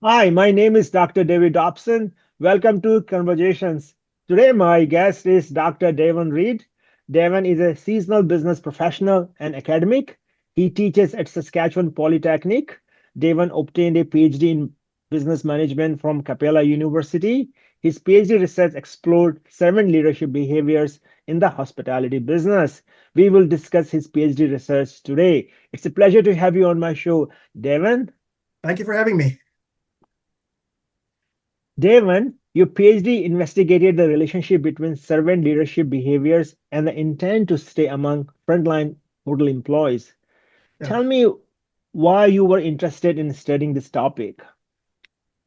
Hi, my name is Dr. David Dobson. Welcome to Conversations. Today, my guest is Dr. Devon Reid. Devon is a seasonal business professional and academic. He teaches at Saskatchewan Polytechnic. Devon obtained a PhD in business management from Capella University. His PhD research explored 7 leadership behaviors in the hospitality business. We will discuss his PhD research today. It's a pleasure to have you on my show, Devon. Thank you for having me. Devon, your PhD investigated the relationship between servant leadership behaviors and the intent to stay among frontline hotel employees. Yeah. Tell me why you were interested in studying this topic.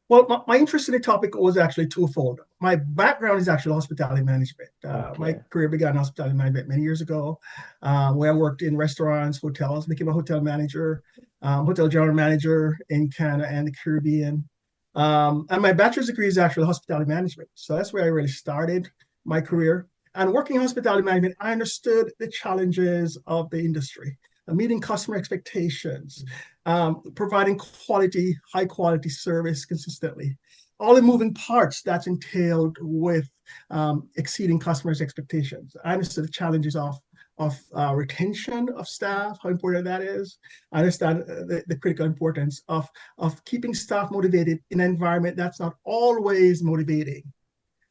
Well, my interest in the topic was actually twofold. My background is actually hospitality management. My Okay. career began in hospitality management many years ago, where I worked in restaurants, hotels, became a hotel manager, hotel general manager in Canada and the Caribbean. And my bachelor's degree is actually hospitality management. So that's where I really started my career. And working in hospitality management, I understood the challenges of the industry, meeting customer expectations, providing quality, high quality service consistently. All the moving parts that's entailed with exceeding customers' expectations. I understood the challenges of retention of staff, how important that is. I understand the critical importance of keeping staff motivated in an environment that's not always motivating.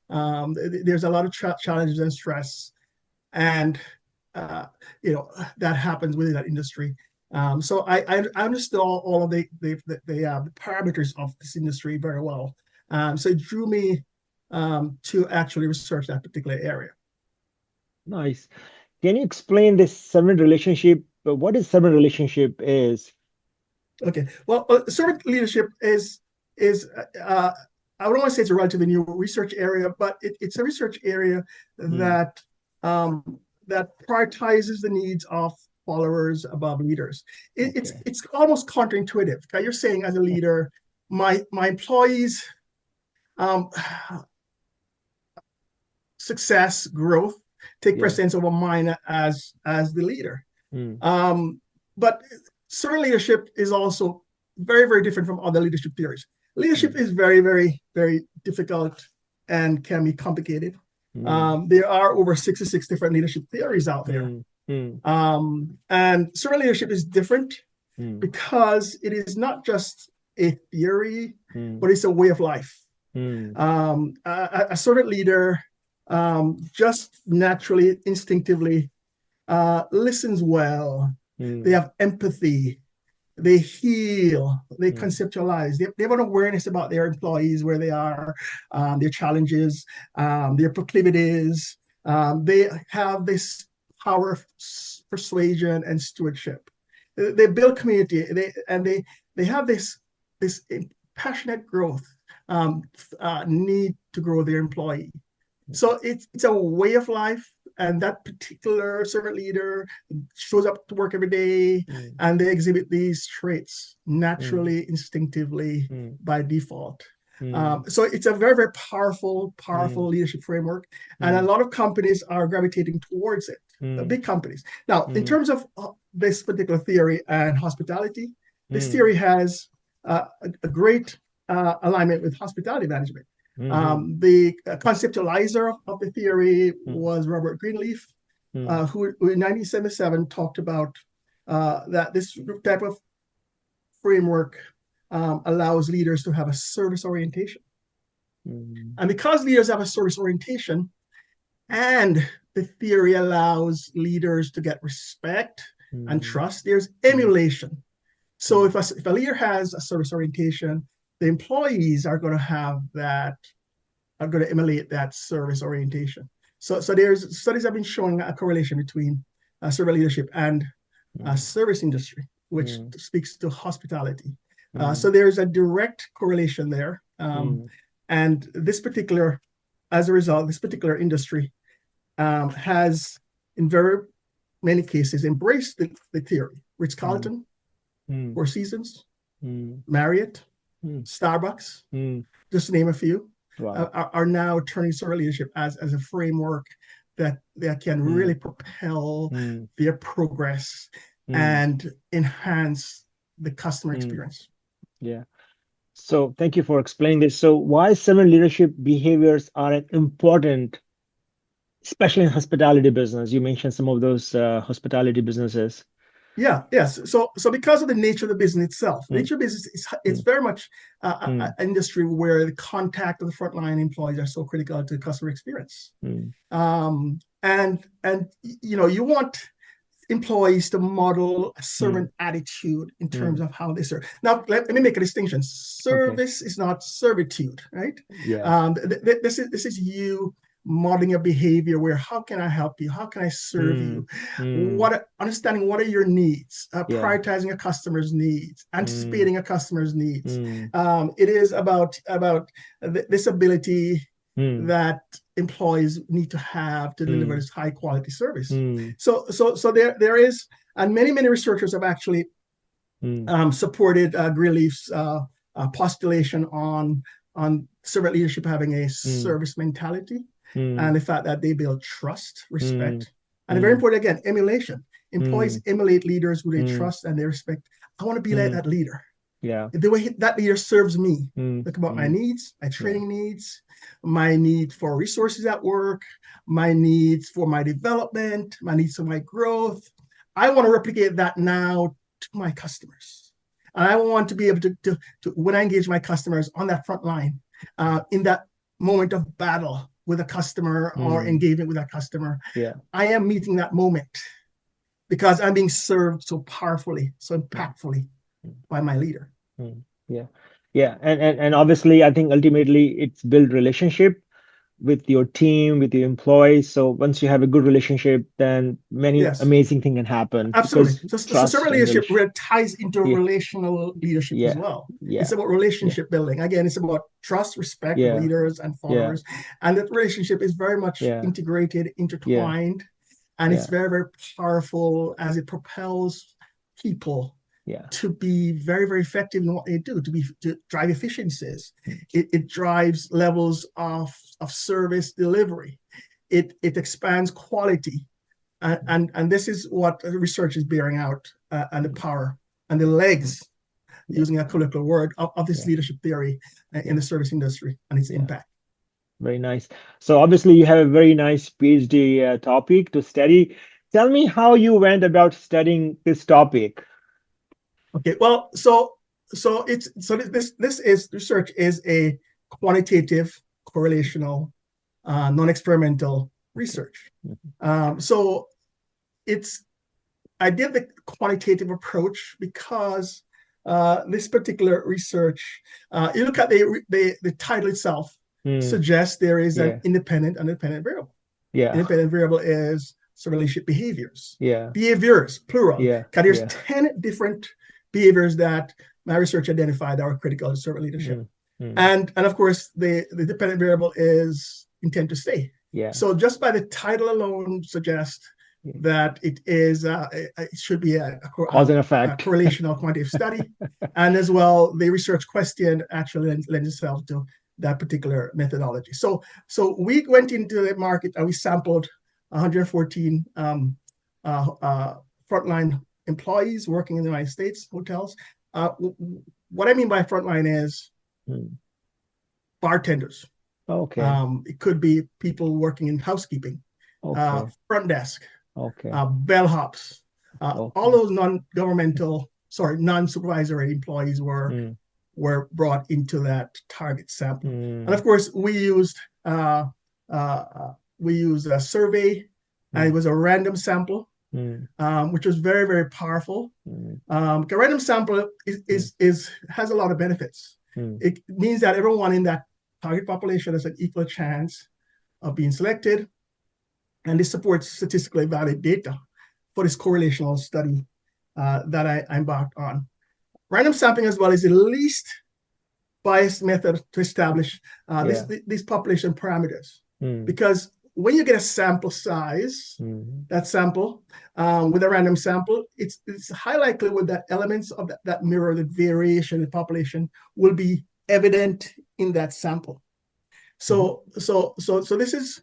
There's a lot of challenges and stress, and uh, that happens within that industry. So I understood all of the parameters of this industry very well. So it drew me to actually research that particular area. Nice. Can you explain this servant relationship? What is servant relationship is? Okay. Well, servant leadership is I don't want to say it's a relatively new research area, but it's a research area Hmm. that um, that prioritizes the needs of followers above leaders. Okay. It's almost counterintuitive. Okay? You're saying as a leader, my employees' um, success, growth take Yeah. precedence over mine as the leader. Hmm. Um, but servant leadership is also very different from other leadership theories. Leadership Hmm. is very difficult and can be complicated. Hmm. There are over 66 different leadership theories out there. Hmm. Hmm. And servant leadership is different Hmm. because it is not just a theory, Hmm. but it's a way of life. Hmm. A servant leader just naturally, instinctively listens well. They Hmm. have empathy. They heal. They Hmm. conceptualize. They have an awareness about their employees, where they are, their challenges, their proclivities. They have this power of persuasion and stewardship. They build community. They have this passionate growth, need to grow their employee. So it's a way of life, and that particular servant leader shows up to work every day, Hmm. and they exhibit these traits Hmm. naturally, instinctively, Hmm. by default. Hmm. So it's a very powerful Hmm. leadership framework, and a Hmm. lot of companies are gravitating towards it. The Hmm. big companies. Now, in Hmm. terms of this particular theory and hospitality, this Hmm. theory has a great alignment with hospitality management. Hmm. The conceptualizer of the theory Hmm. was Robert Greenleaf, Hmm. who in 1977 talked about that this type of framework allows leaders to have a service orientation. Hmm. And because leaders have a service orientation, and the theory allows leaders to get respect and Hmm. trust, there's Hmm. emulation. So Hmm. if a leader has a service orientation, the employees are going to have that, are going to emulate that service orientation. So there's studies have been showing a correlation between servant leadership and Hmm. service industry, which Hmm. speaks to hospitality. Hmm. So there's a direct correlation there. Hmm. And as a result, this particular industry has, in very many cases, embraced the theory. Ritz Hmm. Carlton, Hmm. Four Seasons, Hmm. Marriott, Hmm. Starbucks, Hmm. just to name a few, Wow. are now turning servant leadership as a framework that can Hmm. really propel Hmm. their progress Hmm. and enhance the customer Hmm. experience. Yeah. So thank you for explaining this. So why seven leadership behaviors are important, especially in hospitality business? You mentioned some of those hospitality businesses. Yeah, yes. So because of the nature of the business itself, Mm, nature of business is it's mm, very much mm, an industry where the contact of the frontline employees are so critical to customer experience. mm, And you want employees to model a mm, servant attitude in terms mm. of how they serve. Now, let me make a distinction. Okay. Service is not servitude, right? Yeah. This is you modeling a behavior where how can I help you? How can I serve Mm, you? mm, What understanding what are your needs? yeah. Prioritizing a customer's needs, Mm, anticipating a customer's needs. mm, It is about this ability mm, that employees need to have to deliver mm, this high quality service. mm, So there is, and many researchers have actually mm, supported Greenleaf's postulation on servant leadership having a mm, service mentality, mm, and the fact that they build trust, mm, respect, and very mm, important again, emulation. Employees mm, emulate leaders who they mm, trust and they respect. I want to be like mm, that leader. yeah. The way that leader serves me, Mm, think about my mm, needs, my yeah. training needs, my need for resources at work, my needs for my development, my needs for my growth. I want to replicate that now to my customers. And I want to be able to when I engage my customers on that front line, in that moment of battle with a customer or Mm, engagement with a customer, yeah. I am meeting that moment because I'm being served so powerfully, so Mm, impactfully mm, by my leader. mm, yeah. Yeah. And obviously I think ultimately it's build relationship with your team, with your employees. So once you have a good relationship, then many Yes. amazing things can happen Absolutely. because So trust servant and leadership relation. really ties into Yeah. relational leadership as Yeah. well. It's Yeah. about Yeah. relationship building. Again, it's about trust, respect with Yeah. leaders and Yeah. followers. And that relationship is very much Yeah. integrated, Yeah. intertwined, and it's Yeah. very, very powerful as it propels people Yeah. to be very, very effective in what they do, to drive efficiencies. Mm, It drives levels of service delivery. It expands quality, and this is what research is bearing out, and the mm, power and the legs, yeah. using a colloquial word, of this Yeah. leadership theory in Yeah. the service industry and its Yeah. impact. Very nice. So obviously you have a very nice PhD topic to study. Tell me how you went about studying this topic. Okay, well, this is research is a quantitative, correlational, non-experimental Okay. research. Mhm. So it's I did the quantitative approach because this particular research, you look at the title itself, Mm, suggests there is an yeah. independent variable. Yeah. Independent variable is relationship behaviors. Yeah. Behaviors, plural. Yeah. Because there's Yeah. 10 different behaviors that my research identified that are critical to servant leadership. Mm, mm, And of course, the dependent variable is intent to stay. yeah. So just by the title alone suggests Yeah. that it should be Cause and a effect. correlational quantitative study. And as well, the research question actually lends itself to that particular methodology. So we went into the market and we sampled 114 frontline employees working in the United States hotels. Uh, what I mean by frontline is Mm, bartenders. okay. It could be people working in housekeeping, Okay. front desk, Okay. bellhops, all Okay. those non-supervisory employees Mm, were brought into that target sample. And mm, of course, uh, uh, we used a survey, and it mm, was a random sample, mm, which was very, very powerful. mm, A random sample mm, has a lot of benefits. mm, It means that everyone in that target population has an equal chance of being selected, and this supports statistically valid data for this correlational study that I embarked on. Random sampling as well is the least biased method to establish yeah. these population parameters, Mm, because when you get a sample size, mm, that sample with a random sample, it's high likelihood that elements of that mirror the variation in the population will be evident in that sample. mhm, So this is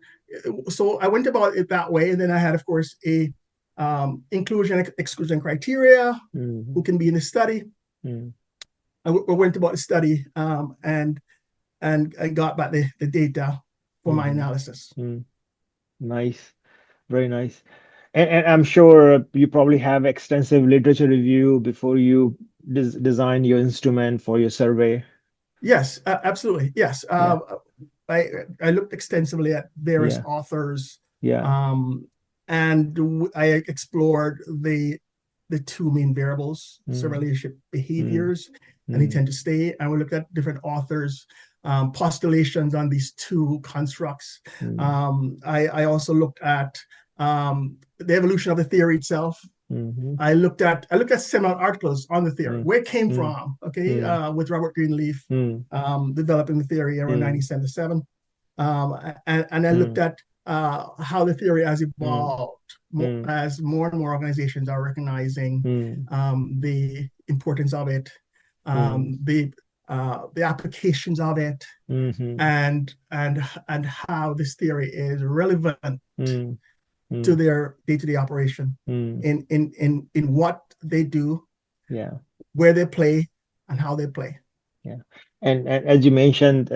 so I went about it that way, and then I had, of course, a inclusion exclusion criteria, mhm, who can be in the study, mm, we went about the study, and I got back the data for my Hmm. analysis. Nice. Very nice. And I'm sure you probably have extensive literature review before you design your instrument for your survey. Yes, absolutely. Yes. Yeah. I I looked extensively at various Yeah. authors, Yeah. um, and I explored the two main variables: servant Mm, leadership mm, behaviors and mm, intent to stay. And we looked at different authors' postulations on these two constructs. mm, I also looked at the evolution of the theory itself. mhm, I looked at seminal articles on the theory, mm, where it came mm, from. Okay, mm, with Robert Greenleaf mm, developing the theory around mm, 1977, and I looked mm, at how the theory has mm, evolved mm, as more and more organizations are recognizing mm, the importance of it, mm, the applications of it, mhm, and how this theory is relevant mm, to mm, their day-to-day operation mm. in what they do, Yeah. where they play, and how they play. Yeah. And as you mentioned,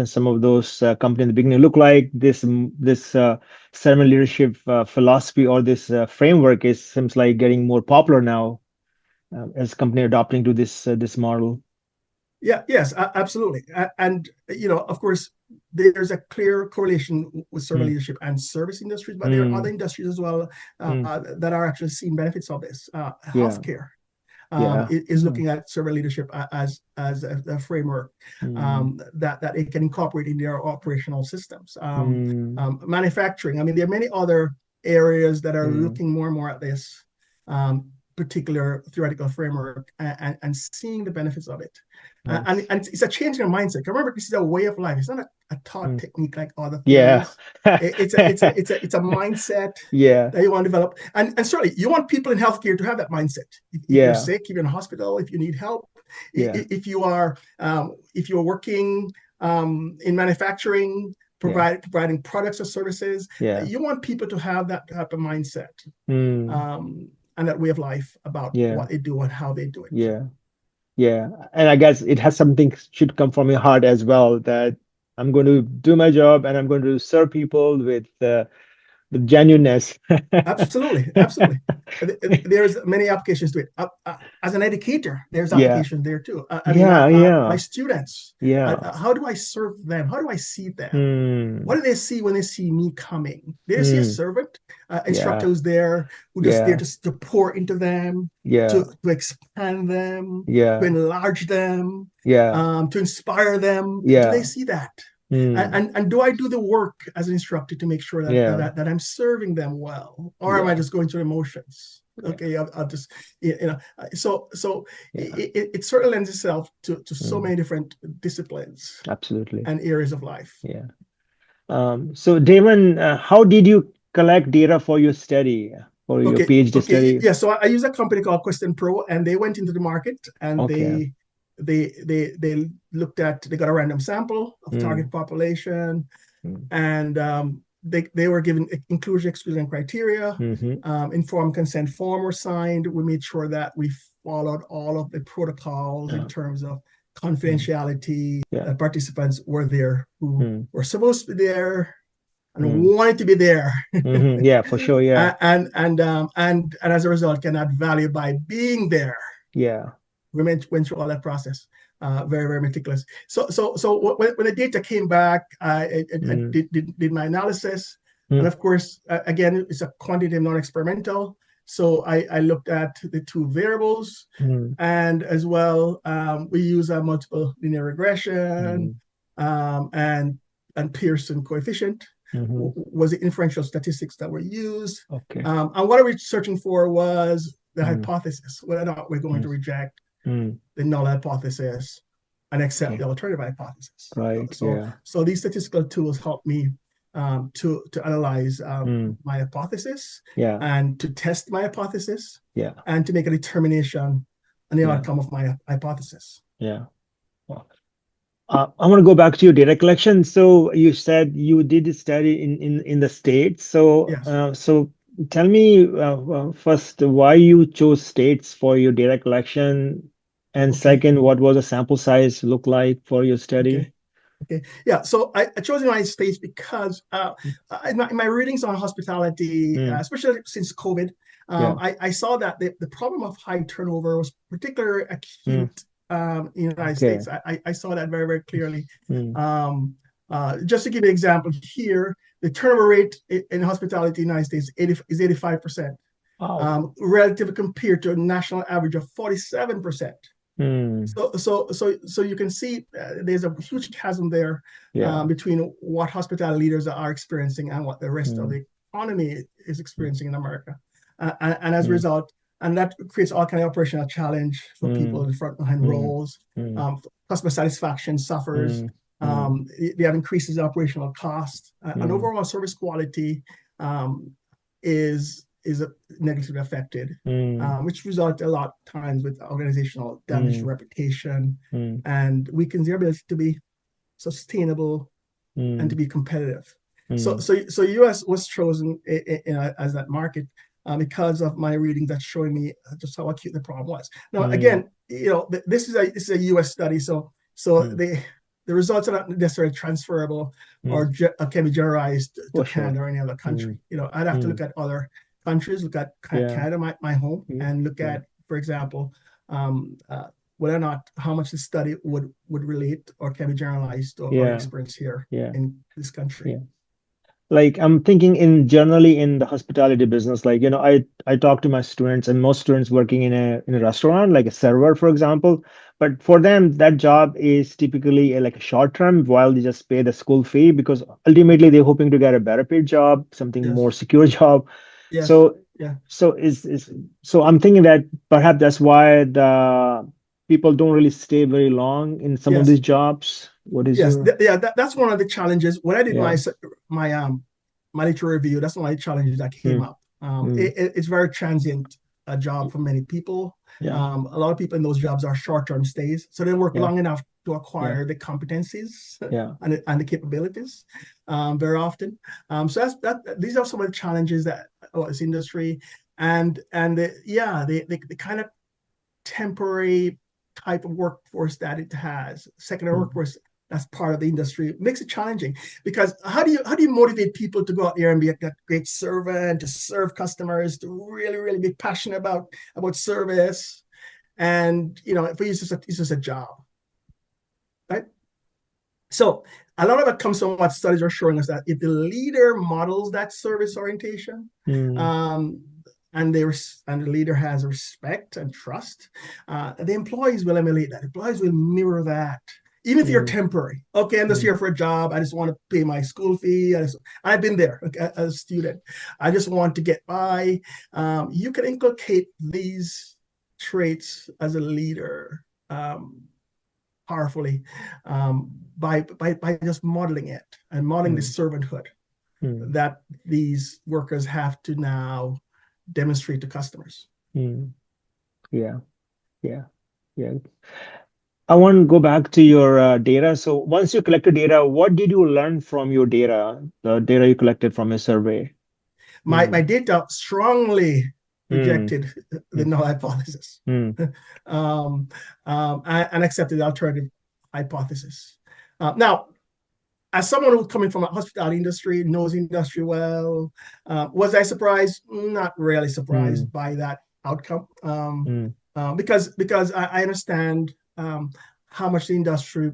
some of those companies in the beginning look like this servant leadership philosophy or this framework is seems like getting more popular now as company adopting to this model. Yeah, yes, absolutely. And, of course, there's a clear correlation with servant Mm, leadership and service industries, but there are other mm, industries as well mm. that are actually seeing benefits of this. Yeah. Healthcare Yeah. is Mm, looking at servant leadership as a framework mm, that it can incorporate in their operational systems. mm, Manufacturing, I mean, there are many other areas that are mm. looking more and more at this particular theoretical framework and seeing the benefits of it. And, Nice. and it's a change in mindset. Remember, this is a way of life. It's not a thought Mm. technique like other Yeah. theories. It's a mindset Yeah. that you want to develop. And certainly, you want people in healthcare to have that mindset. If you're Yeah. sick, if you're in a hospital, if you need help, Yeah. if you're working in manufacturing, Yeah. providing products or services, Yeah. you want people to have that type of mindset, Mm. um, and that way of life about Yeah. what they do and how they do it. Yeah. Yeah, and I guess it has something should come from your heart as well that I'm going to do my job and I'm going to serve people with genuineness. Absolutely, absolutely. There's many applications to it. As an educator, there's Yeah, applications there too. I mean, yeah, my yeah, students, yeah. how do I serve them? How do I see them? What Mm, do they see when they see me coming? Do they see a mm, servant, instructor yeah, who's there, who just there yeah, to pour into them, yeah, to expand them, to yeah, enlarge them, yeah, to inspire them? Do they yeah, see that? mm, And do I do the work as an instructor to make sure yeah, that I'm serving them well, or am I yeah, just going through emotions? yeah, Okay, I'll just so yeah, it certainly lends itself to so mm, many different disciplines absolutely. and areas of life. Yeah. So Damon, how did you collect data for your study, for your Okay, PhD okay, study? yeah. So I use a company called Question Pro, and they went into the market and Okay. they looked at they got a random sample of Mm, target population, mm, and they were given inclusion exclusion criteria. mm-hmm. Informed consent form were signed. We made sure that we followed all of the protocols in Yeah. terms of Mm, confidentiality, yeah. that participants were there who Mm, were supposed to be there and mm, wanted to be there. yeah, for sure. Yeah. And as a result can add value by being there. Yeah. We went through all that process, very, very meticulous. So when the data came back, I Mm, did my analysis. And mm, of course, again, it's a quantitative non-experimental. So I looked at the two variables, mm, and as well, we use a multiple linear regression, mm, and Pearson coefficient mm-hmm. was the inferential statistics that were used. Okay. And what I was searching for was the Mm, hypothesis, whether or not we're going mm, to reject mm, the null hypothesis and accept okay. the alternative hypothesis. Right. Yeah. So these statistical tools help me to analyze Mm, my hypothesis yeah. and to test my hypothesis Yeah. and to make a determination on the Yeah. outcome of my hypothesis. Yeah. Well, I want to go back to your data collection. So you said you did a study in the States. So Yes. so tell me first why you chose states for your data collection. And Okay. second, what was the sample size look like for your Okay. study? Okay. Yeah. So I chose the United States because in my readings on hospitality, Mm, especially since COVID, yeah. I saw that the problem of high turnover was particularly Mm, acute in the United okay. States. I saw that very, very clearly. Mm, Um, just to give you an example here, the turnover rate in hospitality in the United States is 85%, wow. relative compared to a national average of 47%. Mm, So you can see there's a huge chasm there yeah. between what hospitality leaders are experiencing and what the rest of Mm, the economy is mm, experiencing in America. And as a mm, result, and that creates all kind of operational challenge for people mm, in frontline mm, roles. mm, Customer satisfaction suffers. mm, mm, They have increases in operational cost, and mm, overall service quality um, is negatively affected, mm, which result a lot of times with organizational damage to mm, reputation mm, and weakens their ability to be sustainable and to mm, be competitive. So, mm, so, so U.S. was chosen as that market because of my reading that's showing me just how acute the problem was. Now, mm, again, this is a U.S. study, so mm, the results are not necessarily transferable mm, or can be generalized to for sure. Canada or any other country. Mm, I'd have to look mm, at other countries, look at yeah. Canada, my home, Yeah. and look Yeah. at, for example, um, uh, whether or not how much the study would relate or can be generalized or Yeah. experienced here Yeah. in this country. Yeah. Like I'm thinking in generally in the hospitality business, like, I talk to my students and most students working in a restaurant, like a server, for example. But for them, that job is typically like a short term while they just pay the school fee because ultimately they're hoping to get a better paid job, something more Yes, secure job. yes, So yeah, so I'm thinking that perhaps that's why the people don't really stay very long in some of these yes, jobs. What is yes. your Yeah, that's one of the challenges. When I did yeah. my literature review, that's one of the challenges that came Mm, up. mm, It's very transient a job for many people. yeah. A lot of people in those jobs are short-term stays, so they work Yeah. long enough to Yeah. acquire the competencies Yeah. and the capabilities very often. So these are some of the challenges that this industry and the kind of temporary type of workforce that it has, secondary Mm, workforce that's part of the industry, makes it challenging because how do you motivate people to go out there and be a great servant, to serve customers, to really really be passionate about service, and for you it's just a job, right? So a lot of it comes from what studies are showing us that if the leader models that service orientation, mm, um, and the leader has respect and trust, the employees will emulate that. Employees will mirror that. Even if you're mm, temporary, okay, I'm just mm, here for a job. I just want to pay my school fee. I've been there, okay, as a student. I just want to get by. You can inculcate these traits as a leader powerfully by just modeling it and modeling the mm, servanthood mm, that these workers have to now demonstrate to customers. mm. Yeah. Yeah. Yeah. I want to go back to your data. So once you collected data, what did you learn from your data, the data you collected from your survey? My Mm, data strongly mm, rejected the mm, null hypothesis mm, and accepted the alternative hypothesis. Now, as someone who's coming from a hospitality industry, knows the industry well, was I surprised? Not really mm, surprised by that outcome, mm, because I understand how much the industry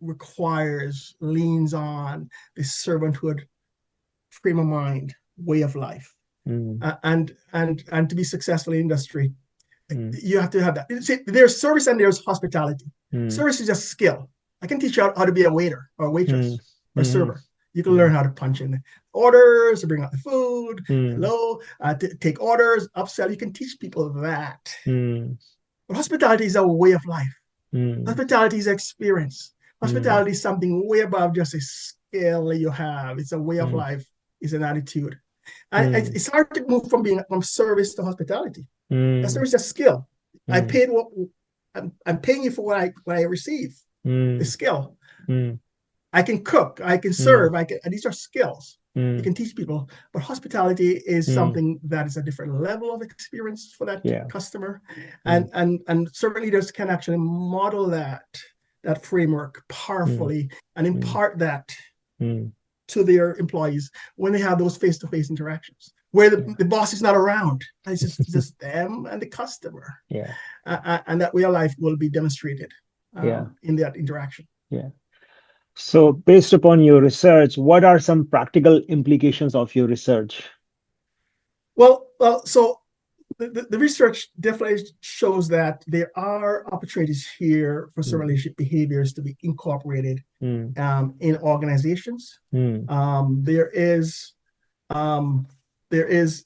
requires, leans on the servanthood frame of mind, way of life, mm, and to be successful in industry, mm, you have to have that. See, there's service and there's hospitality. mm, Service is just skill. I can teach you how to be a waiter or a mm, waitress or mm, server. You can mm, learn how to punch in orders, to bring out the food, mm, hello, to take orders, upsell. You can teach people that. mm, But hospitality is a way of life. mm, Hospitality is experience. mm, Hospitality is something way above just a skill you have. It's a way of mm, life. It's an attitude. And mm, it's hard to move from service to hospitality. That mm, service is a skill. I mm, paid what I'm paying you for what I receive. The mm, skill. mm, I can cook. I can mm, serve. And these are skills. You Mm. can teach people, but hospitality is Mm. something that is a different level of experience for that Yeah. customer, Mm. and certain leaders can actually model that framework Mm. powerfully and Mm. impart that Mm. to their employees when they have those face-to-face interactions where Yeah. the boss is not around. It's just them and the customer, Yeah. and that real life will be demonstrated Yeah. in that interaction. Yeah. So, based upon your research, what are some practical implications of your research? So the research definitely shows that there are opportunities here for some Mm. relationship behaviors to be incorporated Mm. in organizations. Mm. Um, there is um, there is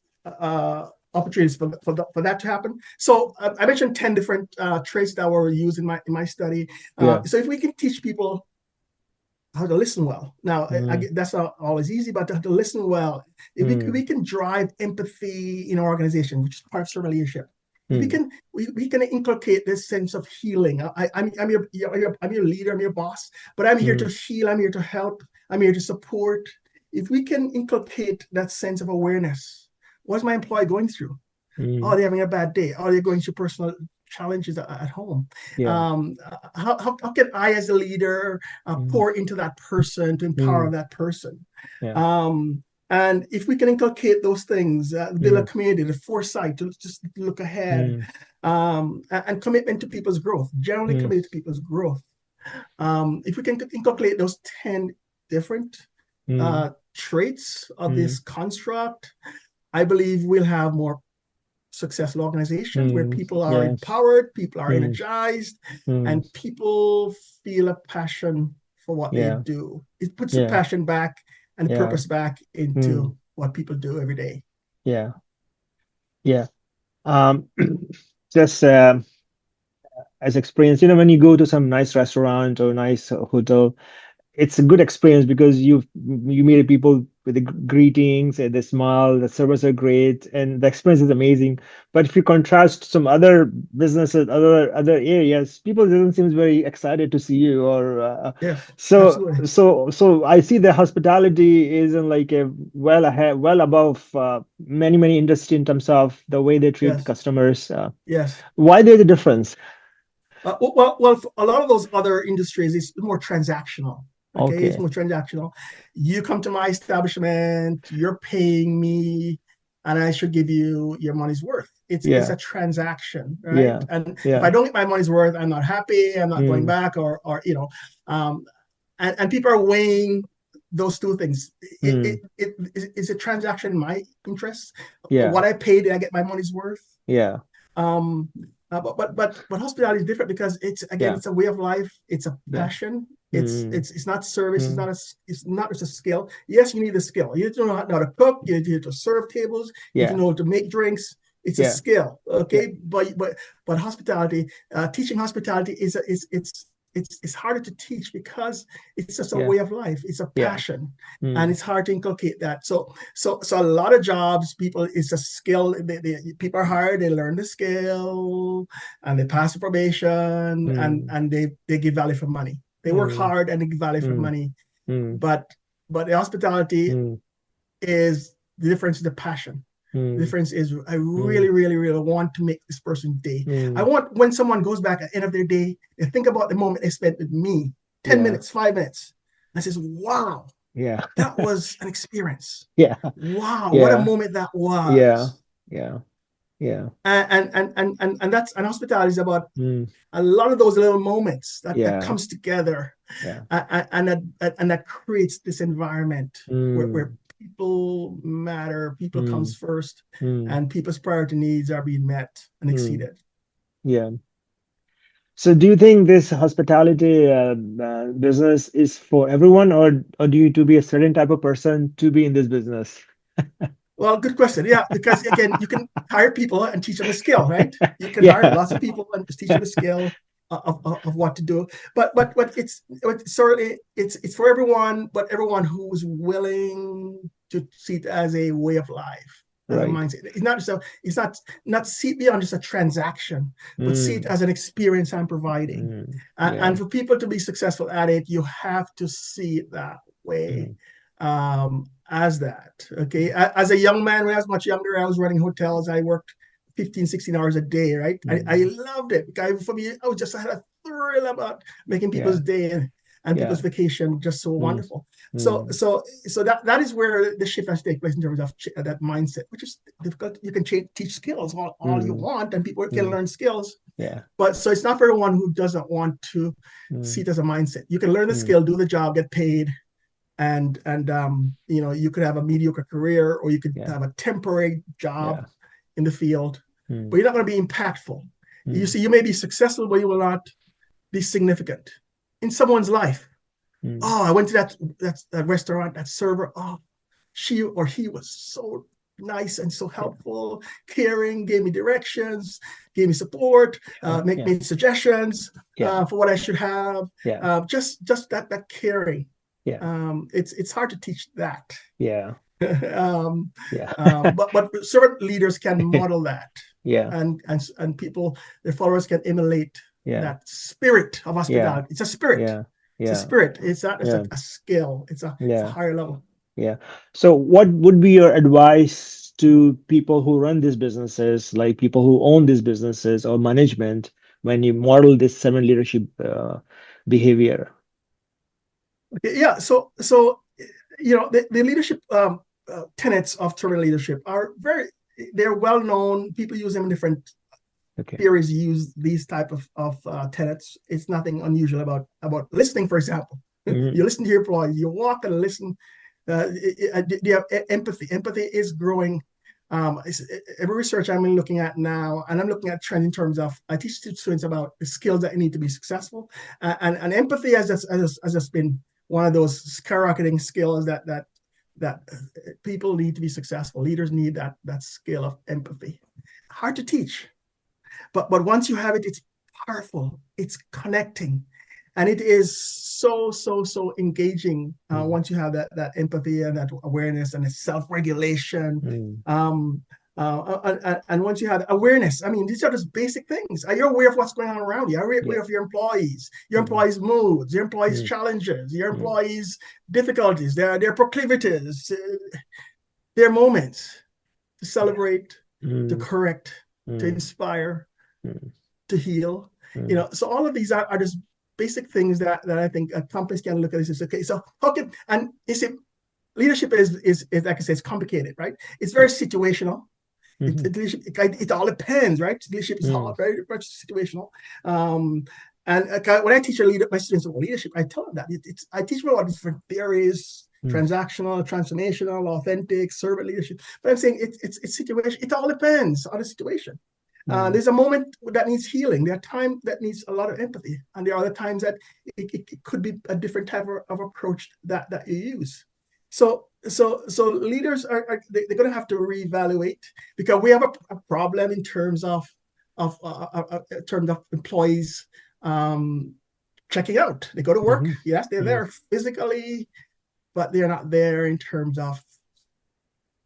opportunities for that to happen. So I mentioned 10 different traits that were used in my study. Yeah. So if we can teach people how to listen well. Now, Mm. that's not always easy, but to listen well, if we Mm. can drive empathy in our organization, which is part of servant leadership, if Mm. we can inculcate this sense of healing. I'm your leader, I'm your boss, but I'm here to Mm. heal, I'm here to help, I'm here to support. If we can inculcate that sense of awareness, what's my employee going through? Oh, Mm. they're having a bad day. Oh, they're going through personal challenges at home. Yeah. How can I, as a leader, Mm. pour into that person to empower Mm. that person? Yeah. Um, and if we can inculcate those things, build a Mm. community, the foresight to just look ahead, Mm. and commitment to people's growth, generally Mm. committed to people's growth. If we can inculcate those 10 different Mm. traits of Mm. this construct, I believe we'll have more successful organizations where Mm. people are Yes. empowered, people are Mm. energized, Mm. and people feel a passion for what they Yeah. do. It puts the Yeah. passion back and the Yeah. purpose back Mm. into what people do every day. Yeah. Yeah. Um, just as experience, when you go to some nice restaurant or nice hotel, it's a good experience because you meet people with the greetings and the smile, the servers are great, and the experience is amazing. But if you contrast some other businesses, other areas, people doesn't seem very excited to see you. Or Yes, so absolutely. so I see the hospitality is in like a well ahead, well above many industry in terms of the way they treat Yes, customers. yes. Why there's a difference? A lot of those other industries is more transactional. Okay, it's Okay. more transactional. You come to my establishment, you're paying me, and I should give you your money's worth. It's Yeah. a transaction, right? Yeah. And if I Yeah. don't get my money's worth, I'm not happy. I'm not going Mm. back, um, and people are weighing those two things. Mm. Is a transaction in my interest? Yeah. What I paid, did I get my money's worth? Yeah. Um, but hospitality is different because Yeah. it's a way of life. It's a Yeah. passion. Mm. It's not service. Mm. It's not just a skill. Yes, you need a skill. You need to know how to cook. You need to serve tables. You need to Yeah. know how to make drinks. It's a Yeah. skill. Yeah. Okay, but hospitality, teaching hospitality it's harder to teach because it's just a Yeah. way of life. It's a Yeah. passion, and Mm. it's hard to inculcate that. So a lot of jobs, people, it's a skill. People are hired, they learn the skill, and they pass the probation, Mm. and they give value for money. They work Mm. hard and they give value for Mm. money. Mm. But the hospitality Mm. is the difference is the passion. The Mm. difference is I Mm. really, really, really want to make this person's day. I Mm. want when someone goes back at the end of their day, they think about the moment they spent with me, 10 Yeah. minutes, 5 minutes, and says, wow, Yeah. that was an experience. Yeah. Wow, what a Yeah. moment that Yeah. was. Yeah. Yeah. And that's and hospitality is about Mm. a lot of those little moments that Yeah. comes together, Yeah. and that creates this environment where Mm. people matter, people Mm. comes first, Mm. and people's priority needs are being met and Mm. exceeded. Yeah. So do you think this hospitality business is for everyone, or do you to be a certain type of person to be in this business? Well, good question. Yeah, because again, you can hire people and teach them a skill, right? You can hire Yeah. lots of people and just teach them a skill of what to do. But it's certainly it's for everyone, but everyone who's willing to see it as a way of life, as a Right. mindset. It's not just not see it beyond just a transaction, but see it Mm. as an experience I'm providing. Mm. And Yeah. for people to be successful at it, you have to see it that way. Mm. Um, as that. Okay. As a young man, when I was much younger, I was running hotels. I worked 15, 16 hours a day, right? I Mm. loved it. Because for me, I had a thrill about making people's Yeah. day and people's Yeah. vacation just so Mm. wonderful. So Mm. so so that is where the shift has taken place in terms of that mindset, which is difficult. You can teach skills all you Mm. want, and people can Mm. learn skills. Yeah. But so it's not for everyone who doesn't want to see Mm. it as a mindset. You can learn the Mm. skill, do the job, get paid, and you could have a mediocre career, or you could Yeah. have a temporary job Yeah. in the field, but Mm. you're not going to be impactful. You Mm. see, you may be successful, but you will not be significant in someone's life. Mm. Oh, I went to that restaurant, that server. Oh, she or he was so nice and so Yeah. helpful, caring, gave me directions, gave me support, Yeah. make Yeah. me suggestions Yeah. for what I should have. Yeah. Just that caring. Yeah. It's hard to teach that. Yeah. um, Yeah. but servant leaders can model that, Yeah. and people, their followers can emulate Yeah. that spirit of Yeah. hospitality. It's a spirit. Yeah. It's a Yeah. spirit. It's not just Yeah. a skill. It's a Yeah. higher level. Yeah. So what would be your advice to people who run these businesses, like people who own these businesses or management, when you model this seven leadership behavior? Yeah. The leadership tenets of servant leadership they're well known. People use them in different Okay. theories. Use these type of tenets. It's nothing unusual about listening, for example. Hmm. You listen to your employees. You walk and listen. You have empathy. Empathy is growing. Every research I'm looking at now, and I'm looking at trend in terms of I teach students about the skills that you need to be successful, and empathy has just been one of those skyrocketing skills that people need to be successful. Leaders need that skill of empathy. Hard to teach, but once you have it, it's powerful. It's connecting, and it is so engaging Mm. once you have that empathy and that awareness and self-regulation. Mm. Um, and once you have awareness, I mean, these are just basic things. Are you aware of what's going on around you? Are you aware Yeah. of your Mm. employees' moods, your employees' Mm. challenges, your Mm. employees' difficulties, their proclivities, their moments to Yeah. celebrate, to Mm. correct, to Mm. inspire, Mm. to heal. Mm. So all of these are just basic things that I think companies can look at this and say, okay, so how can, and you see, leadership is like I say, it's complicated, right? It's very Yeah. situational. Hmm. It all depends, right? Leadership is Mm. all very much situational. Um, and when I teach my students about leadership, I tell them that I teach them about different theories: Mm. transactional, transformational, authentic, servant leadership. But I'm saying it's situation. It all depends on the situation. Mm. There's a moment that needs healing. There are times that needs a lot of empathy, and there are other times that it could be a different type of approach that you use. So leaders they're going to have to reevaluate, because we have a problem in terms of employees um, checking out. They go to work, Hmm. yes, they're Mm. there physically, but they're not there in terms of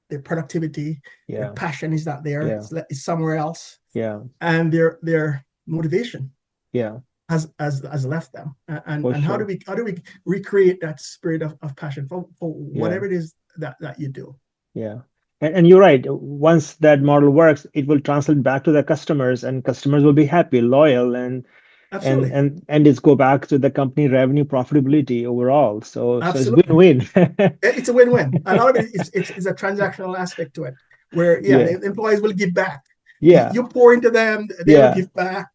their productivity. Their Yeah. passion is not there. Yeah. It's somewhere else, Yeah. and their motivation Yeah. has left them. And For and sure. how do we recreate that spirit of passion for Yeah. whatever it is that you do? Yeah. And you're right. Once that model works, it will translate back to the customers, and customers will be happy, loyal, Absolutely. and it's go back to the company revenue profitability overall. So it's Absolutely. win-win. It's a win-win. A lot of it's a transactional aspect to it, where yeah, Yeah. the employees will give back. Yeah. You pour into them, they will Yeah. give back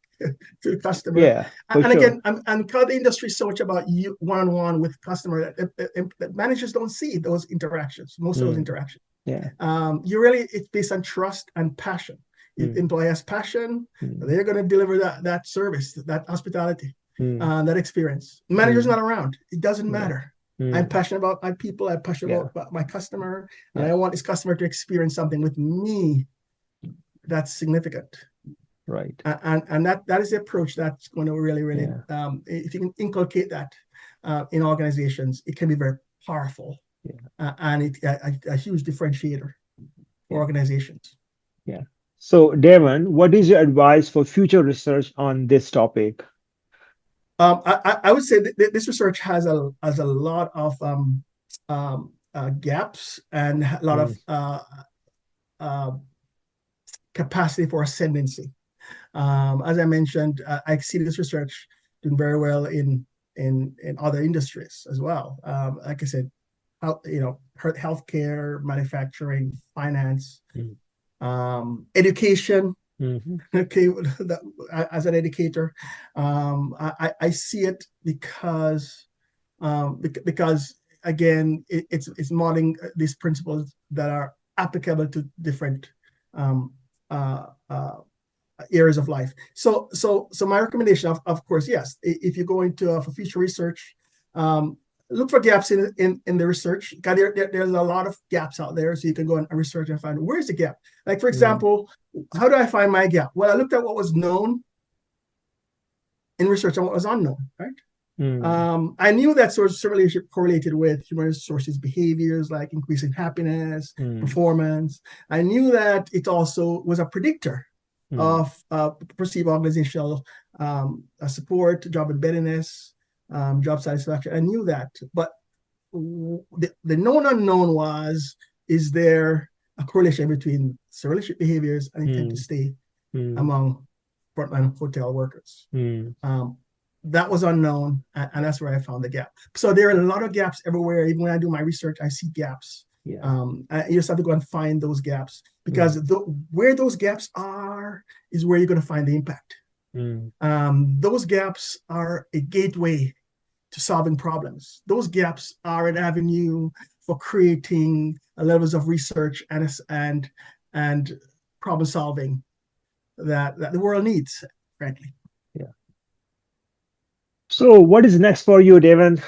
to the customer. Yeah. For And sure. again, and because the industry is so much about you one-on-one with customer, that managers don't see those interactions, most of those Mm. interactions. Yeah. It's based on trust and passion. If Mm. employee has passion, Mm. they're going to deliver that service, that hospitality, Mm. that experience. Manager's Mm. not around. It doesn't Yeah. matter. I'm Mm. passionate about my people. I'm passionate Yeah. about my customer, and Yeah. I want this customer to experience something with me that's significant. Right. And that is the approach that's going to really, Yeah. if you can inculcate that in organizations, it can be very powerful, Yeah. and a huge differentiator for Yeah. organizations. Yeah. So, Devon, what is your advice for future research on this topic? I would say that this research has a lot of gaps and a lot Mm, of uh, capacity for ascendancy. As I mentioned, I see this research doing very well in other industries as well. Like I said, healthcare, manufacturing, finance, mm, education. mhm, Okay, as an educator, I see it because again, it's modeling these principles that are applicable to different um, uh, uh, areas of life. So my recommendation, of course, yes, if you go into for future research, um, look for gaps in the research. There's a lot of gaps out there, so you can go and research and find where's the gap. Like for mm, example, how do I find my gap? Well, I looked at what was known in research and what was unknown, right? mm, I knew that source relationship correlated with human resources behaviors like increasing happiness, mm, performance. I knew that it also was a predictor mm, of perceived organizational support, job embeddedness, job satisfaction. I knew that, but the known unknown was: is there a correlation between surrealistic behaviors and intent to mm, stay mm, among frontline hotel workers? mm. Um, that was unknown, and that's where I found the gap. So there are a lot of gaps everywhere. Even when I do my research, I see gaps. Yeah. You just have to go and find those gaps Mm, because where those gaps are is where you're going to find the impact. mm, Those gaps are a gateway to solving problems. Those gaps are an avenue for creating levels of research and problem solving that the world needs, frankly. yeah. So, what is next for you, Devon?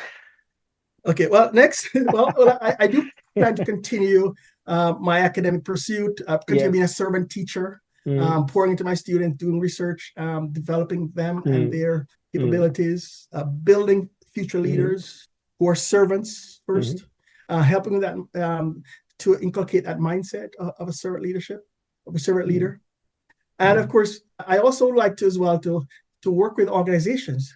Okay, well, next, well, I do plan to continue my academic pursuit, continue being a Yes. servant teacher, Mm, pouring into my students, doing research, developing them and mm, their mm, capabilities, building future mm, leaders who are servants mm, first, helping with that to inculcate that mindset of a servant leadership, of a servant mm, leader. And of mm, course, I also like to as well to work with organizations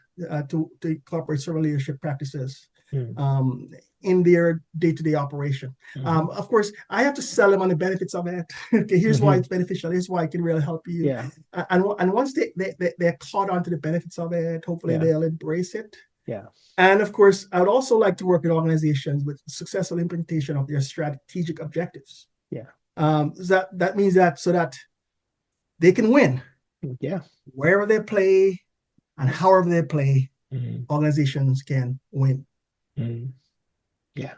to incorporate servant leadership practices mm, um, in their day-to-day operation. mhm, Of course, I have to sell them on the benefits of it. Okay, here's why mhm. it's beneficial. Here's why it can really help you. Yeah. And once they're caught onto the benefits of it, hopefully Yeah. they'll embrace it. Yeah. And of course, I would also like to work with organizations with successful implementation of their strategic objectives. Yeah. That means that so that they can win Yeah. wherever they play and however they play, Mm, organizations can win. mm. Yeah.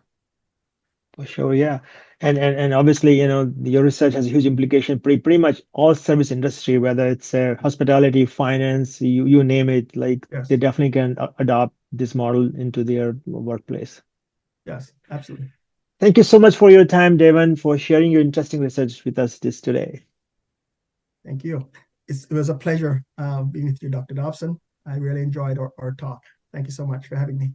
For sure, yeah. And obviously, your research has a huge implication pretty much all service industry, whether it's hospitality, finance, you name it, like they Yes, definitely can adopt this model into their workplace. yes, absolutely. Thank you so much for your time, Devon, for sharing your interesting research with us this today. Thank you. It was a pleasure being with you, Dr. Dobson. I really enjoyed our talk. Thank you so much for having me.